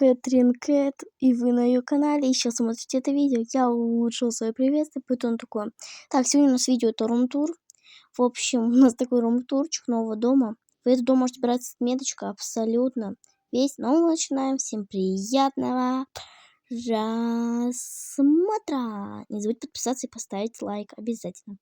Кэтрин Кэт, и вы на ее канале, и сейчас смотрите это видео. Я улучшил свое приветствие, поэтому такое. Так, сегодня у нас видео это рум-тур. В общем, у нас такой рум-турчик нового дома. В этот дом можете брать отметочка абсолютно весь. Но мы начинаем. Всем приятного просмотра. Не забудьте подписаться и поставить лайк обязательно.